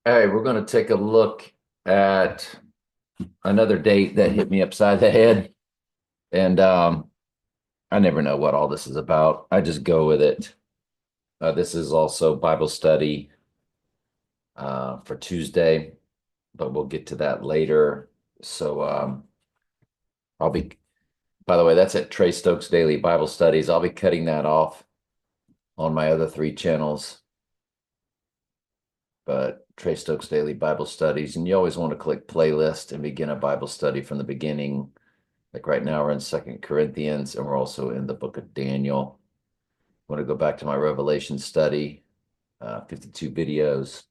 Hey, we're going to take a look at another date that hit me upside the head. And I never know what all this is about. I just go with it. This is also Bible study for Tuesday, but we'll get to that later. So I'll be, by the way, that's at Trey Stokes Daily Bible Studies. I'll be cutting that off on my other three channels, but Trey Stokes Daily Bible Studies. And you always want to click playlist and begin a Bible study from the beginning. Like right now, we're in Second Corinthians, and we're also in the book of Daniel. I want to go back to my Revelation study, 52 videos.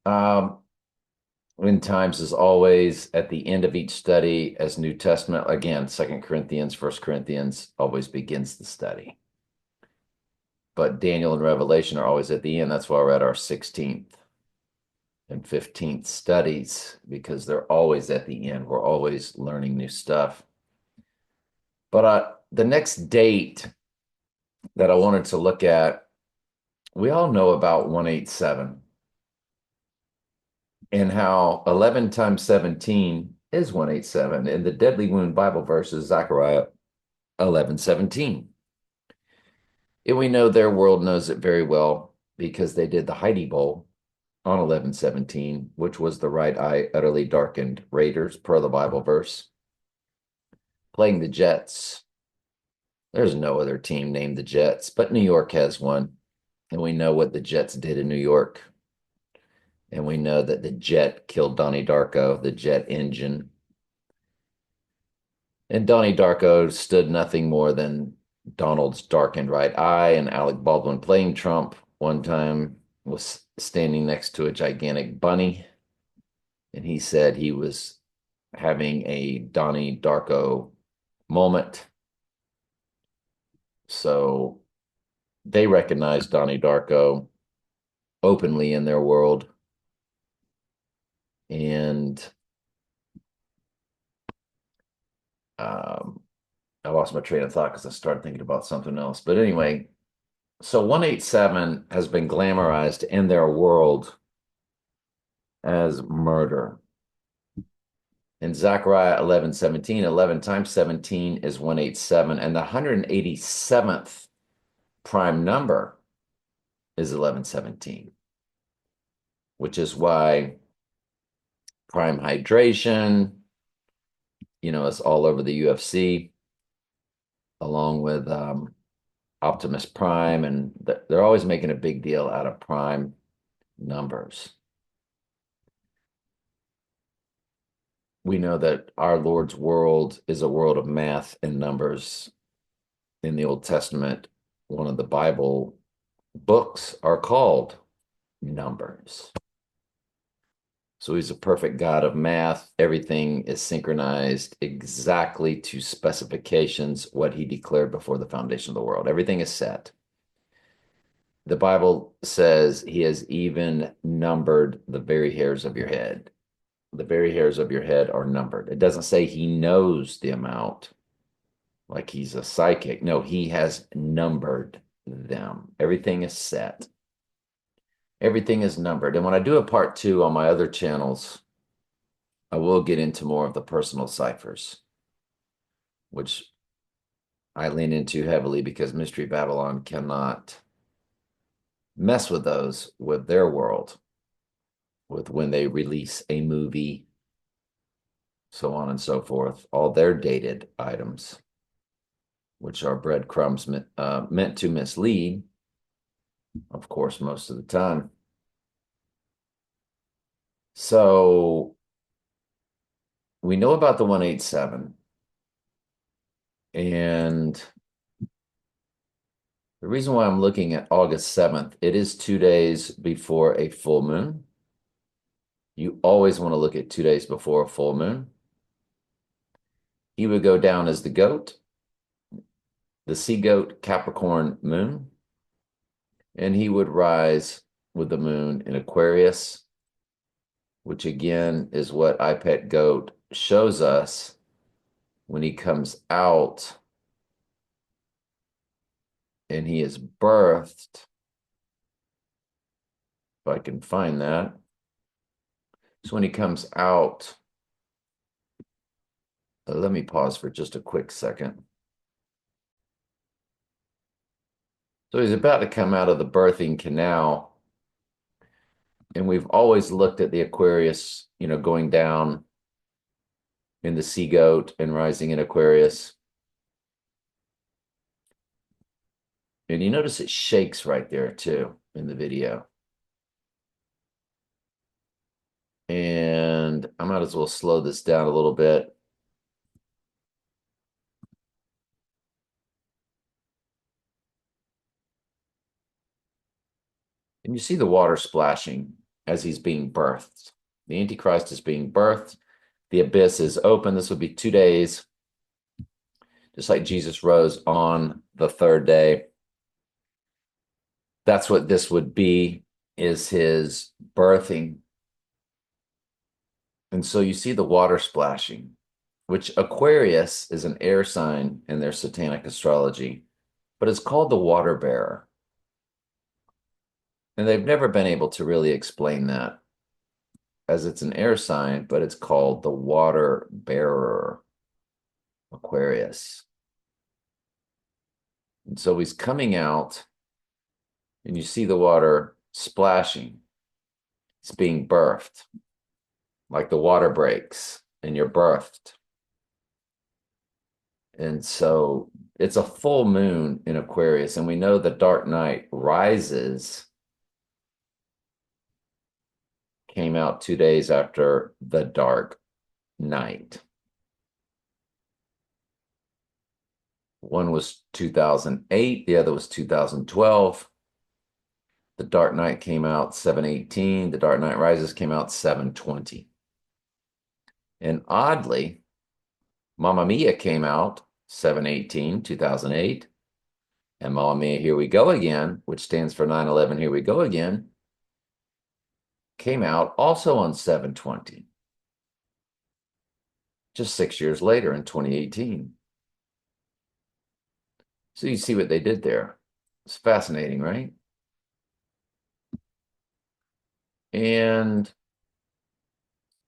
Um, End times is always at the end of each study, as New Testament. Again, Second Corinthians, First Corinthians always begins the study. But Daniel and Revelation are always at the end. That's why we're at our 16th and 15th studies, because they're always at the end. We're always learning new stuff. But the next date that I wanted to look at, we all know about 187 and how 11 times 17 is 187. And the deadly wound Bible verse is Zechariah 11:17. And we know their world knows it very well because they did the Heidi Bowl on 11:17, which was the right eye utterly darkened Raiders, per the Bible verse, playing the Jets. There's no other team named the Jets, but New York has one. And we know what the Jets did in New York. And we know that the jet killed Donnie Darko, the jet engine. And Donnie Darko stood nothing more than Donald's darkened right eye. And Alec Baldwin, playing Trump, one time was standing next to a gigantic bunny. And he said he was having a Donnie Darko moment. So they recognized Donnie Darko openly in their world. And um, I lost my train of thought because I started thinking about something else. But anyway, so 187 has been glamorized in their world as murder. In Zechariah 11:17, 11 times 17 is 187, and the 187th prime number is 1117, which is why prime hydration, is all over the UFC, along with Optimus Prime, and they're always making a big deal out of prime numbers. We know that our Lord's world is a world of math and numbers. In the Old Testament, one of the Bible books are called Numbers. So he's a perfect God of math. Everything is synchronized exactly to specifications, what he declared before the foundation of the world. Everything is set. The Bible says he has even numbered the very hairs of your head. The very hairs of your head are numbered. It doesn't say he knows the amount like he's a psychic. No, he has numbered them. Everything is set. Everything is numbered. And when I do a part two on my other channels, I will get into more of the personal ciphers, which I lean into heavily because Mystery Babylon cannot mess with those with their world, with when they release a movie, so on and so forth, all their dated items, which are breadcrumbs meant to mislead, of course, most of the time. So we know about the 187. And the reason why I'm looking at August 7th, it is 2 days before a full moon. You always want to look at 2 days before a full moon. He would go down as the goat, the sea goat Capricorn moon, and he would rise with the moon in Aquarius, which again is what iPet Goat shows us when he comes out and he is birthed I can find that. So when he comes out, let me pause for just a quick second. So he's about to come out of the birthing canal. And we've always looked at the Aquarius, going down in the sea goat and rising in Aquarius. And you notice it shakes right there too in the video. And I might as well slow this down a little bit. And you see the water splashing as he's being birthed. The Antichrist is being birthed. The abyss is open. This would be 2 days, just like Jesus rose on the third day. That's what this would be, is his birthing. And so you see the water splashing, which Aquarius is an air sign in their satanic astrology, but it's called the water bearer. And they've never been able to really explain that, as it's an air sign, but it's called the water bearer, Aquarius. And so he's coming out, and you see the water splashing. It's being birthed, like the water breaks and you're birthed. And so it's a full moon in Aquarius, and we know the dark night rises came out 2 days after the dark night. One was 2008, the other was 2012. The Dark Knight came out 7/18. The Dark Knight Rises came out 7/20. And oddly, Mamma Mia came out 7/18, 2008. And Mamma Mia, Here We Go Again, which stands for 9/11, Here We Go Again, came out also on 7/20. Just 6 years later in 2018. So you see what they did there. It's fascinating, right? And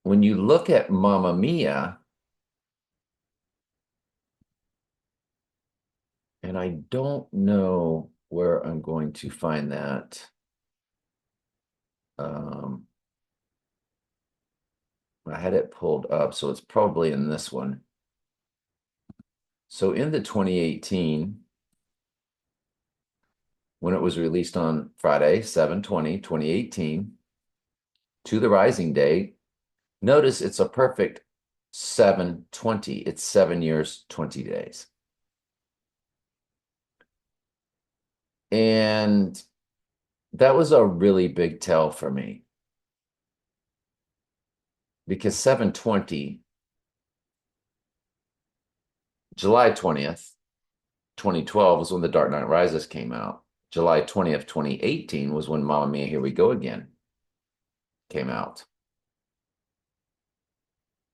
when you look at Mamma Mia, and I don't know where I'm going to find that. I had it pulled up, so it's probably in this one. So in the 2018, when it was released on Friday, 7/20/2018, to the rising date, notice it's a perfect 7/20. It's 7 years, 20 days. And that was a really big tell for me, because 7/20, July 20th, 2012 was when The Dark Knight Rises came out. July 20th, 2018 was when Mamma Mia, Here We Go Again came out.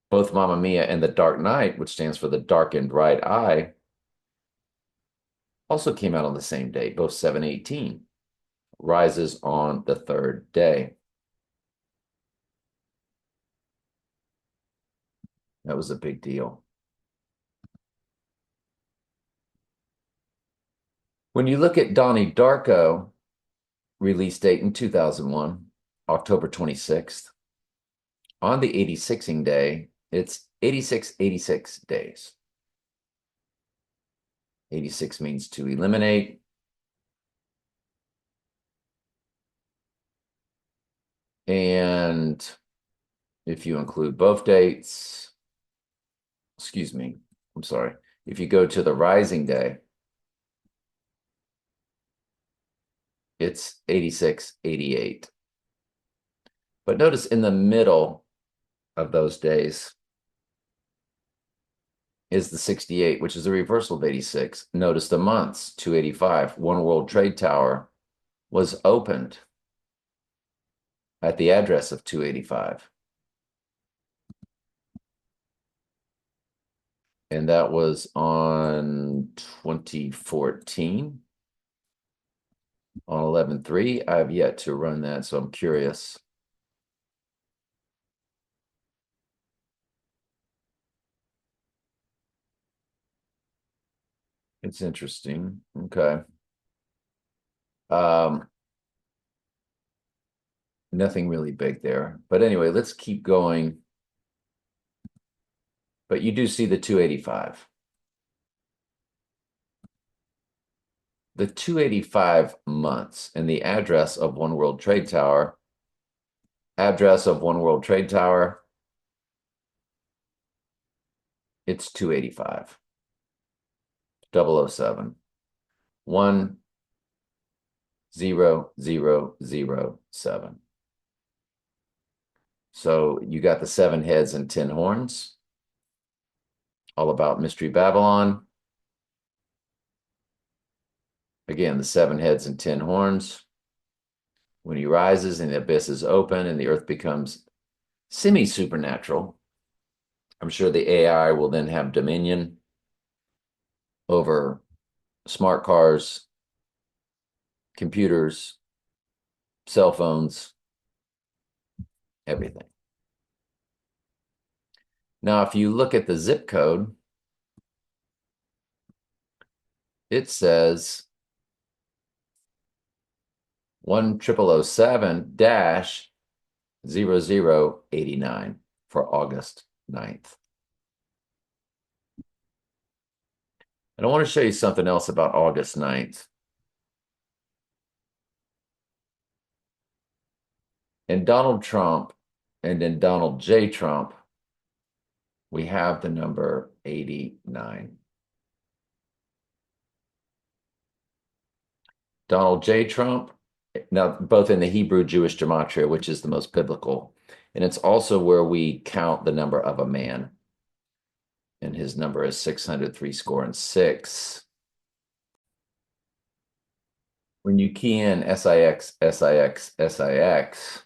Both Mamma Mia and The Dark Knight, which stands for the darkened right eye, also came out on the same day, both 7/18. Rises on the third day. That was a big deal. When you look at Donnie Darko, release date in 2001, October 26th, on the 86ing day, it's 86 days. 86 means to eliminate. And if you include both dates, excuse me, I'm sorry. If you go to the rising day, it's 86/88. But notice in the middle of those days is the 68, which is a reversal of 86. Notice the months, 285. One World Trade Tower was opened at the address of 285. And that was on 2014. on 11.3. I've yet to run that, so I'm curious. It's interesting. Okay. Um, nothing really big there. But anyway, let's keep going. But you do see the 285. The 285 months and the address of One World Trade Tower. Address of One World Trade Tower. It's 285. 007. 10007. So you got the 7 heads and 10 horns. All about Mystery Babylon. Again, the 7 heads and 10 horns. When he rises and the abyss is open and the earth becomes semi-supernatural, I'm sure the AI will then have dominion over smart cars, computers, cell phones, everything. Now, if you look at the zip code, it says 10007-0089 for August 9th. And I want to show you something else about August 9th. In Donald Trump and in Donald J. Trump, we have the number 89. Donald J. Trump, now both in the Hebrew Jewish gematria, which is the most biblical, and it's also where we count the number of a man. And his number is 603 score and 6. When you key in SIX, SIX, SIX,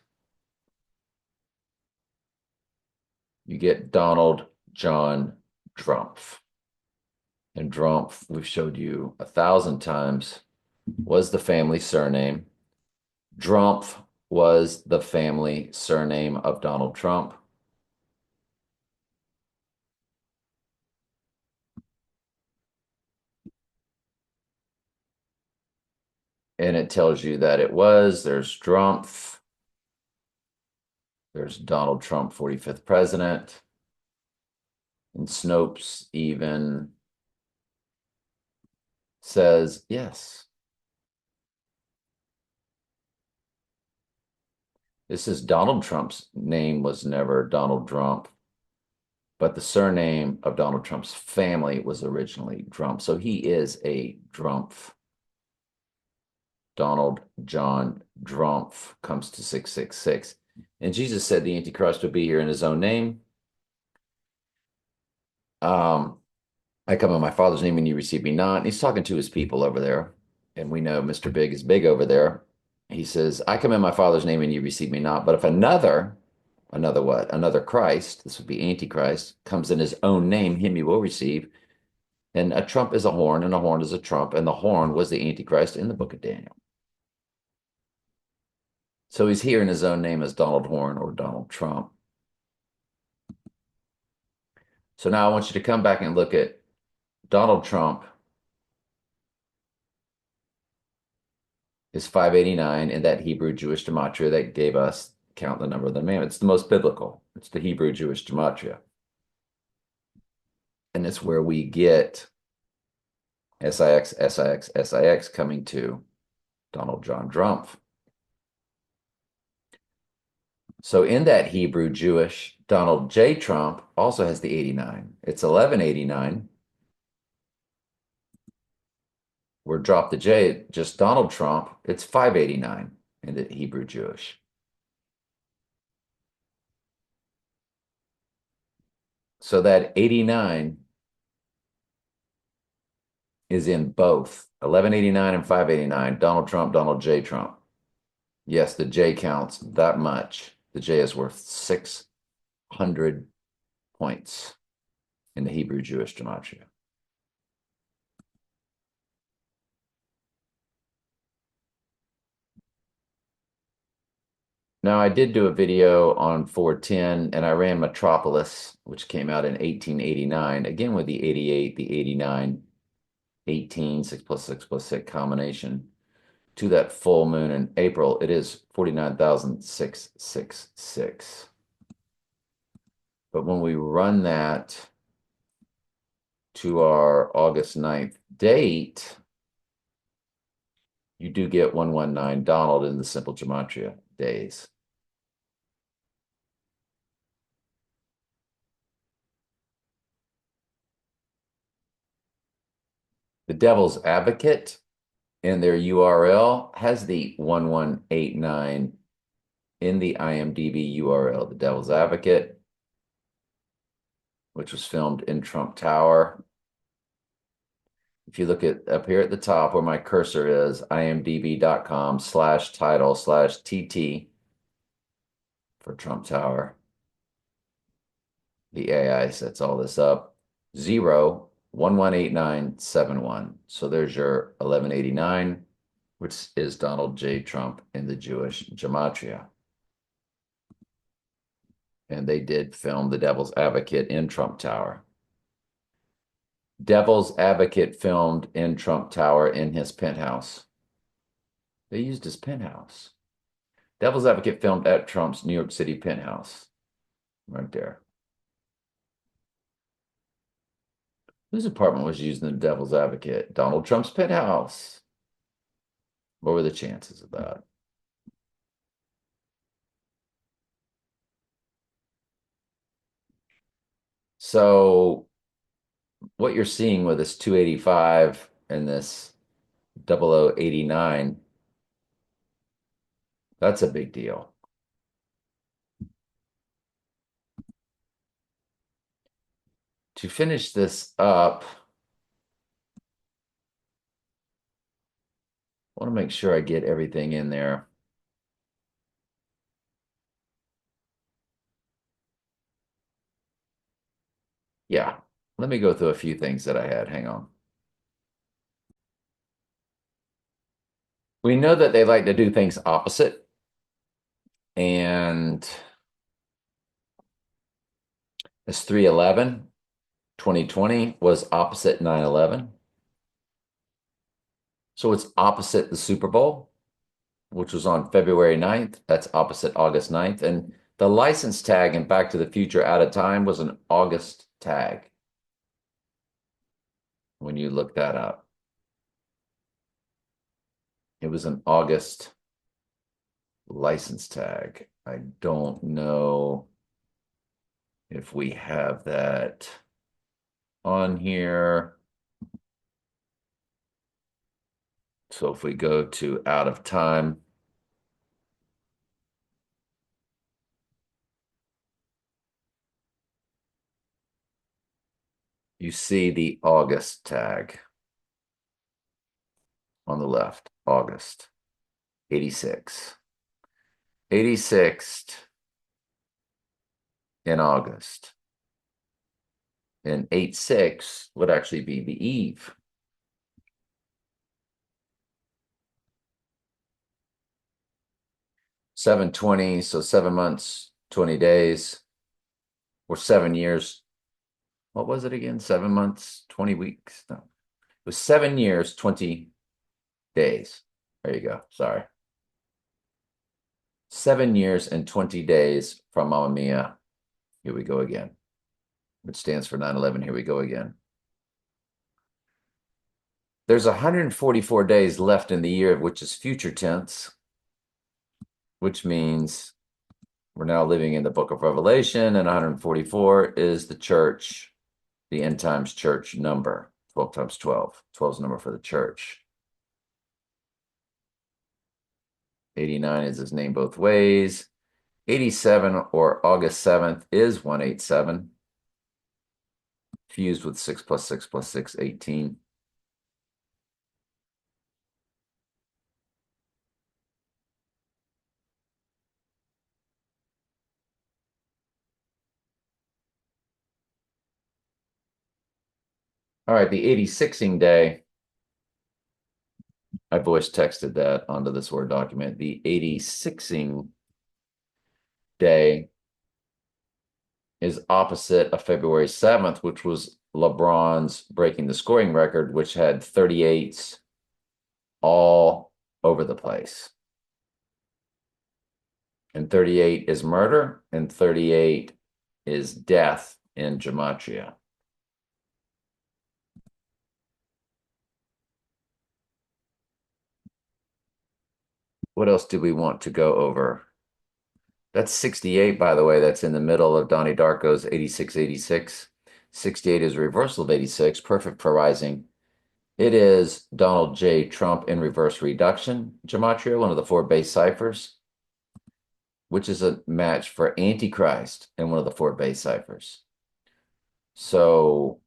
you get Donald John Drumpf. And Drumpf, we've showed you 1,000 times, was the family surname. Drumpf was the family surname of Donald Trump. And it tells you that it was. There's Drumpf. There's Donald Trump, 45th president. And Snopes even says yes. This is Donald Trump's name was never Donald Trump, but the surname of Donald Trump's family was originally Trump. So he is a Drumpf. Donald John Drumpf comes to 666. And Jesus said the Antichrist would be here in his own name. I come in my Father's name and you receive me not. And he's talking to his people over there. And we know Mr. Big is big over there. He says, I come in my Father's name and you receive me not. But if another what? Another Christ, this would be Antichrist, comes in his own name, him you will receive. And a trump is a horn, and a horn is a trump, and the horn was the Antichrist in the book of Daniel. So he's here in his own name as Donald Horn or Donald Trump. So now I want you to come back and look at Donald Trump is 589 in that Hebrew Jewish gematria that gave us count the number of the man. It's the most biblical. It's the Hebrew Jewish gematria. And it's where we get SIX, SIX, SIX coming to Donald John Drumpf. So in that Hebrew Jewish, Donald J. Trump also has the 89. It's 1189. We're drop the J, just Donald Trump. It's 589 in the Hebrew Jewish. So that 89 is in both 1189 and 589. Donald Trump, Donald J. Trump. Yes, the J counts that much. The J is worth 600 points in the Hebrew Jewish gematria. Now, I did do a video on 410 and I ran Metropolis, which came out in 1889, again with the 88, the 89, 18, 6 plus 6 plus 6 combination to that full moon in April. It is 49,666. But when we run that to our August 9th date, you do get 119 Donald in the simple gematria days. The Devil's Advocate in their URL has the 1189 in the IMDb URL. The Devil's Advocate, which was filmed in Trump Tower. If you look at up here at the top where my cursor is, imdb.com/title/TT for Trump Tower. The AI sets all this up. 0118971. So there's your 1189, which is Donald J. Trump in the Jewish gematria. And they did film The Devil's Advocate in Trump Tower. Devil's Advocate filmed in Trump Tower in his penthouse. They used his penthouse. Devil's Advocate filmed at Trump's New York City penthouse. Right there. Whose apartment was used in The Devil's Advocate? Donald Trump's penthouse. What were the chances of that? So what you're seeing with this 285 and this 0089, that's a big deal. To finish this up, I want to make sure I get everything in there. Yeah, let me go through a few things that I had. Hang on. We know that they like to do things opposite. And this 3/11, 2020 was opposite 9/11. So it's opposite the Super Bowl, which was on February 9th. That's opposite August 9th. And the license tag in Back to the Future Out of Time was an August tag when you look that up. It was an August license tag. I don't know if we have that on here. So if we go to out of time, you see the August tag on the left, August 86. 86th in August. And 8/6 would actually be the eve. $7.20, so 7 months, 20 days, or 7 years. What was it again? 7 months, 20 weeks? No, it was 7 years, 20 days. There you go. Sorry. 7 years and 20 days from Mamma Mia. Here we go again, which stands for 9/11. Here we go again. There's 144 days left in the year, which is future tense, which means we're now living in the book of Revelation, and 144 is the church, the end times church number, 12 times 12. 12 is the number for the church. 89 is his name both ways. 87 or August 7th is 187. Fused with 6 plus 6 plus 6, 18. All right, the 86ing day. I voice texted that onto this Word document. The 86ing day is opposite of February 7th, which was LeBron's breaking the scoring record, which had 38s all over the place. And 38 is murder, and 38 is death in gematria. What else do we want to go over? That's 68, by the way. That's in the middle of Donnie Darko's 8686. 68 is a reversal of 86, perfect for rising. It is Donald J. Trump in reverse reduction gematria, one of the four base ciphers, which is a match for Antichrist in one of the four base ciphers. So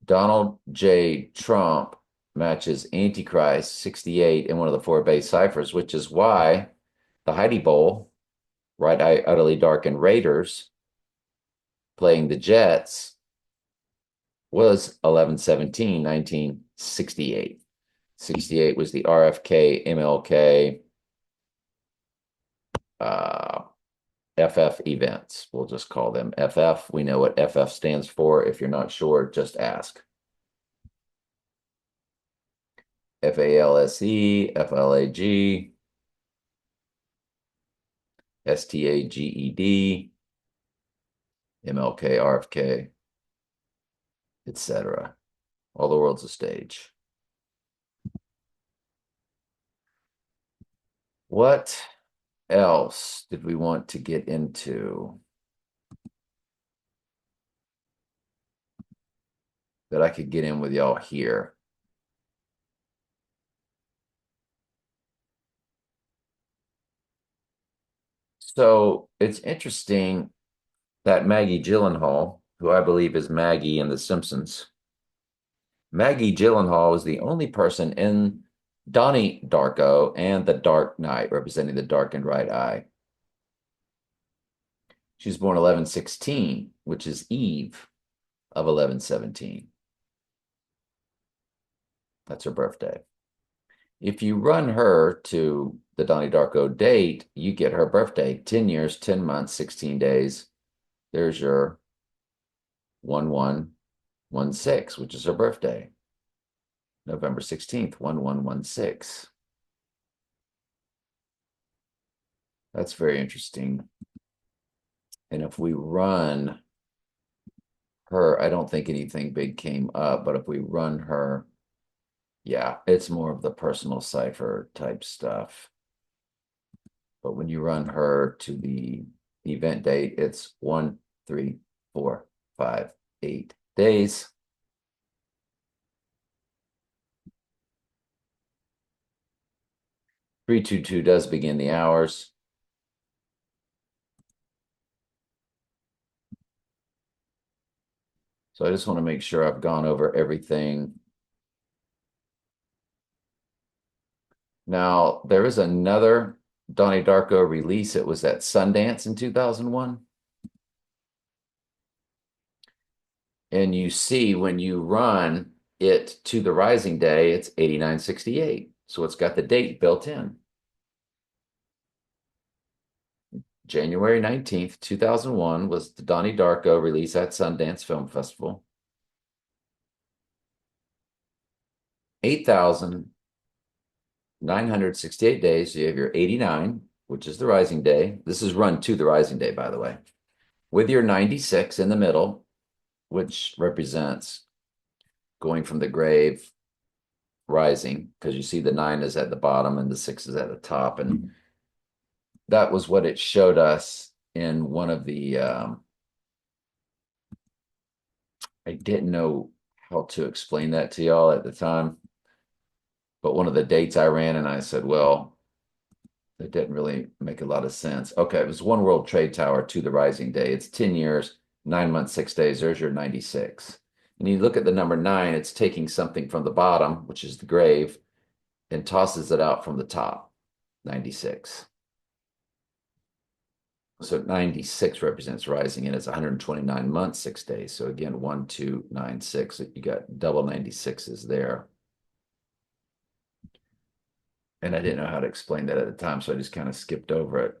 Donald J. Trump matches Antichrist 68 in one of the four base ciphers, which is why the Heidi Bowl, Right Eye Utterly Dark, and Raiders playing the Jets was 11/17, 1968. 68 was the RFK, MLK, FF events. We'll just call them FF. We know what FF stands for. If you're not sure, just ask. FALSE, FLAG, STAGED, MLK, RFK, etc. All the world's a stage. What else did we want to get into that I could get in with y'all here? So it's interesting that Maggie Gyllenhaal, who I believe is Maggie in The Simpsons, Maggie Gyllenhaal is the only person in Donnie Darko and The Dark Knight, representing the darkened right eye. She was born 11/16, which is Eve of 11/17. That's her birthday. If you run her to the Donnie Darko date, you get her birthday, 10 years, 10 months, 16 days. There's your 1116, which is her birthday. November 16th, 1116. That's very interesting. And if we run her, I don't think anything big came up, but if we run her, yeah, it's more of the personal cipher type stuff. But when you run her to the event date, it's 1, 3, 4, 5, 8 days. Three two two does begin the hours. So I just want to make sure I've gone over everything. Now, there is another Donnie Darko release. It was at Sundance in 2001. And you see when you run it to the rising day, it's 8968. So it's got the date built in. January 19th, 2001 was the Donnie Darko release at Sundance Film Festival. 8,968 days. So you have your 89, which is the rising day. This is run to the rising day, by the way, with your 96 in the middle, which represents going from the grave rising, because you see the 9 is at the bottom and the 6 is at the top. And that was what it showed us in one of the, I didn't know how to explain that to y'all at the time, but one of the dates I ran and I said, well, it didn't really make a lot of sense. Okay, it was One World Trade Tower to the rising day. It's 10 years, 9 months, 6 days. There's your 96. And you look at the number 9, it's taking something from the bottom, which is the grave, and tosses it out from the top, 96. So 96 represents rising, and it's 129 months, 6 days. So again, 1, 2, 9, 6. You got double 96s there. And I didn't know how to explain that at the time, so I just kind of skipped over it.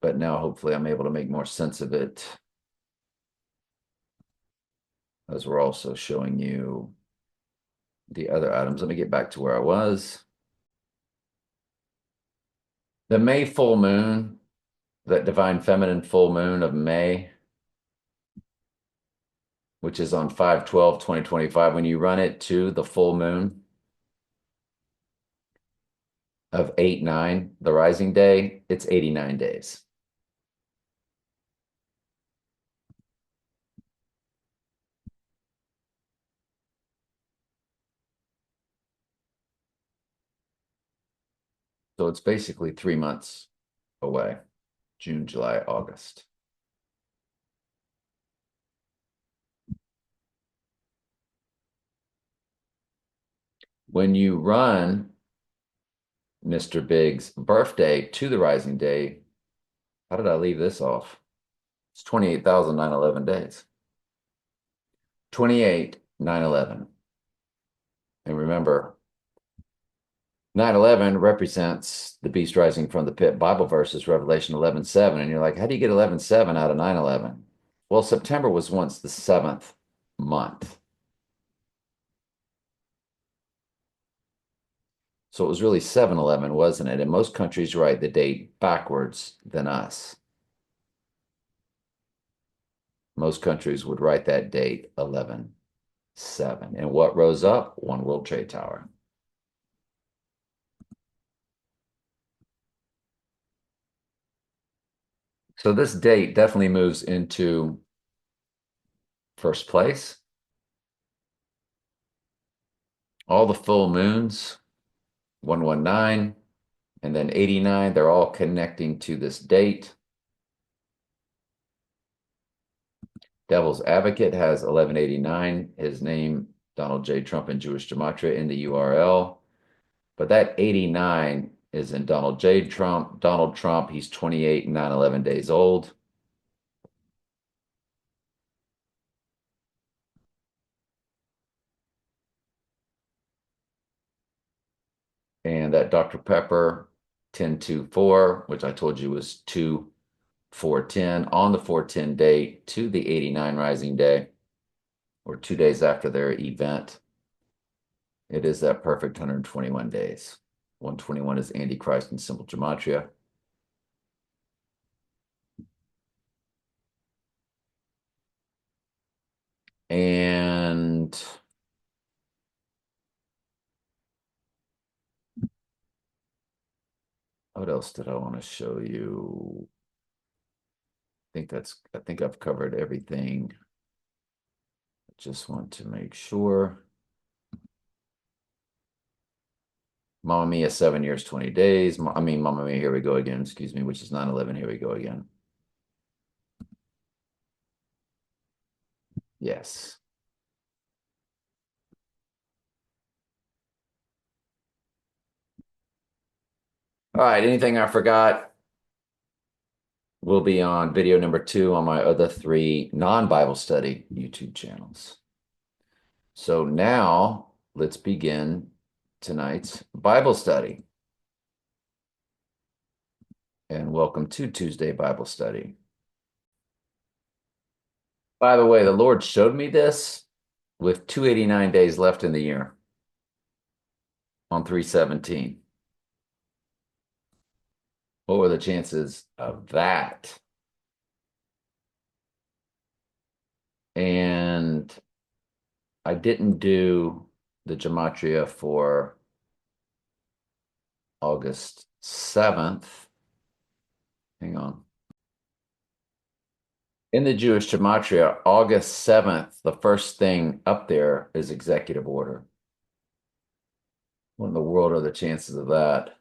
but now hopefully I'm able to make more sense of it, as we're also showing you the other items. Let me get back to where I was. The May full moon, that divine feminine full moon of May, which is on 5/12/2025, when you run it to the full moon of 8/9, the rising day, it's 89 days. So it's basically 3 months away, June, July, August. When you run Mr. Big's birthday to the rising day, how did I leave this off? It's 28,911 days. 28,911. And remember, 9/11 represents the beast rising from the pit. Bible verses, Revelation 11:7. And you're like, how do you get 11:7 out of 9/11? Well, September was once the seventh month. So it was really 7/11, wasn't it? And most countries write the date backwards than us. Most countries would write that date 11/7. And what rose up? One World Trade Tower. So this date definitely moves into first place. All the full moons, 119, and then 89, they're all connecting to this date. Devil's Advocate has 1189, his name, Donald J. Trump and Jewish Gematria in the URL. But that 89 is in Donald J. Trump. Donald Trump, he's 28 and 9/11 days old. And that Dr. Pepper 1024, which I told you was 2/4/10, on the 4/10 date to the 89 rising day, or 2 days after their event. It is that perfect 121 days. 121 is Antichrist in simple gematria. And what else did I want to show you? I think I've covered everything. I just want to make sure. Mamma Mia, 7 years, 20 days. Mamma Mia, here we go again, excuse me, which is 9/11, here we go again. Yes. All right, anything I forgot will be on video number 2 on my other 3 non-Bible study YouTube channels. So now let's begin tonight's Bible study. And welcome to Tuesday Bible study. By the way, the Lord showed me this with 289 days left in the year on 3/17. What were the chances of that? And I didn't do the gematria for August 7th. Hang on. In the Jewish gematria, August 7th, the first thing up there is executive order. What in the world are the chances of that?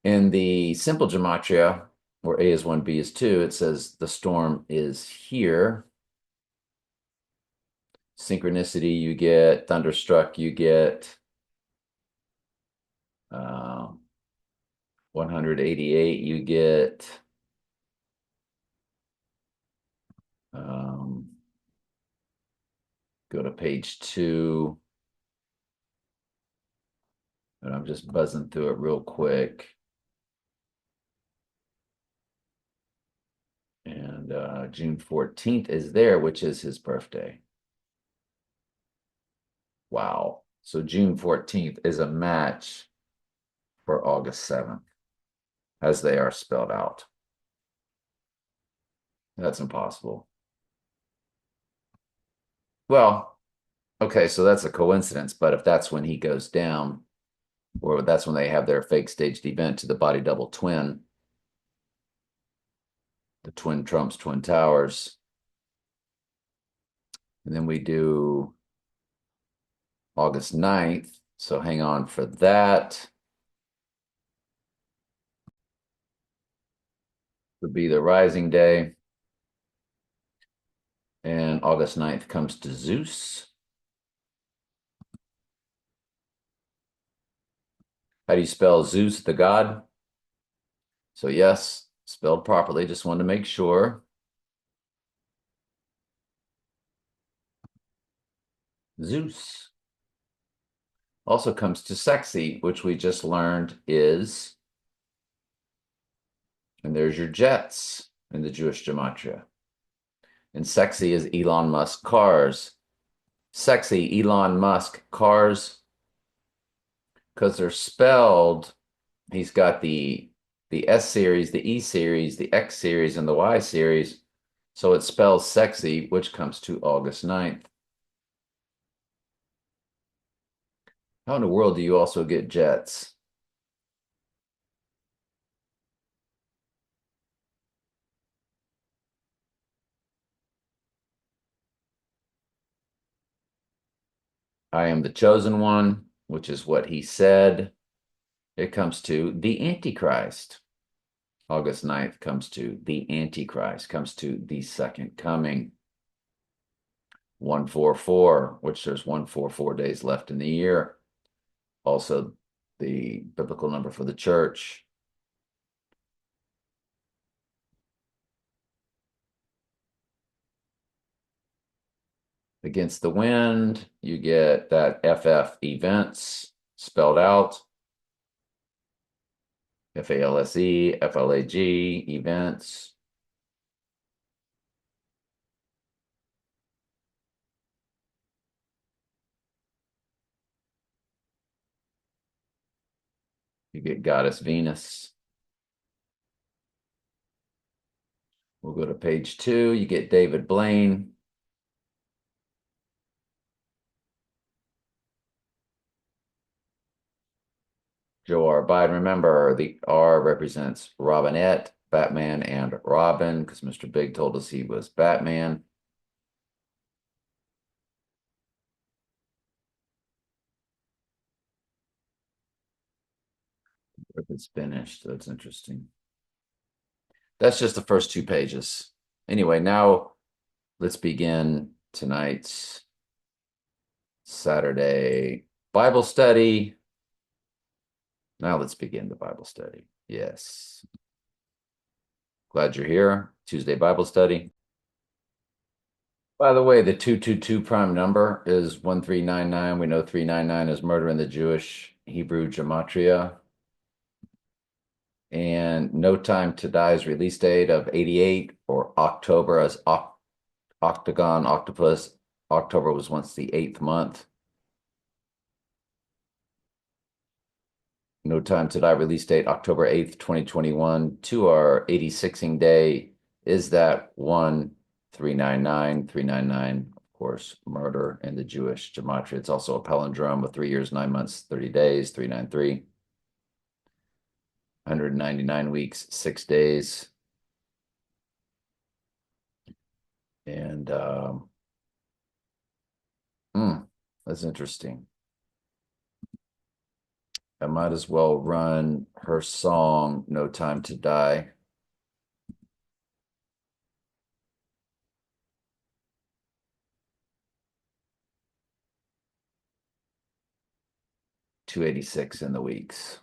In the simple gematria, where A is 1, B is 2, it says the storm is here. Synchronicity, you get thunderstruck, you get 188, you get go to page 2. I'm just buzzing through it real quick. And June 14th is there, which is his birthday. Wow. So June 14th is a match for August 7th, as they are spelled out. That's impossible. Well, okay, so that's a coincidence, but if that's when he goes down, or that's when they have their fake staged event to the body double twin, the twin trumps twin towers. And then we do August 9th. So hang on for that. Would be the rising day. And August 9th comes to Zeus. How do you spell Zeus, the god? So yes, spelled properly. Just wanted to make sure. Zeus. Also comes to sexy, which we just learned is, and there's your jets in the Jewish gematria. And sexy is Elon Musk cars. Sexy Elon Musk cars, because they're spelled, he's got the S series, the E series, the X series, and the Y series. So it spells sexy, which comes to August 9th. How in the world do you also get jets? I am the chosen one, which is what he said. It comes to the Antichrist. August 9th comes to the Antichrist, comes to the second coming. 144, which there's 144 days left in the year. Also, the biblical number for the church. Against the wind, you get that FF events spelled out. FALSE, FLAG events. You get Goddess Venus. We'll go to page 2. You get David Blaine. Joe R. Biden. Remember, the R represents Robinette, Batman, and Robin, because Mr. Big told us he was Batman. If it's finished, that's interesting. That's just the first 2 pages. Anyway, now let's begin tonight's Saturday Bible study. Now let's begin the Bible study. Yes. Glad you're here. Tuesday Bible study. By the way, the 222 prime number is 1399. We know 399 is murder in the Jewish Hebrew gematria. And No Time to Die's release date of 88, or October as octagon, octopus. October was once the 8th month. No Time to Die release date, October 8th, 2021, to our 86ing day is that 1399, 399, of course, murder in the Jewish gematria. It's also a palindrome with 3 years, 9 months, 30 days, 393. 199 weeks, 6 days. And that's interesting. I might as well run her song, No Time to Die. $286 in the weeks.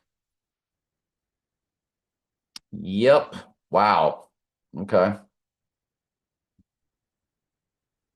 Yep. Wow. Okay.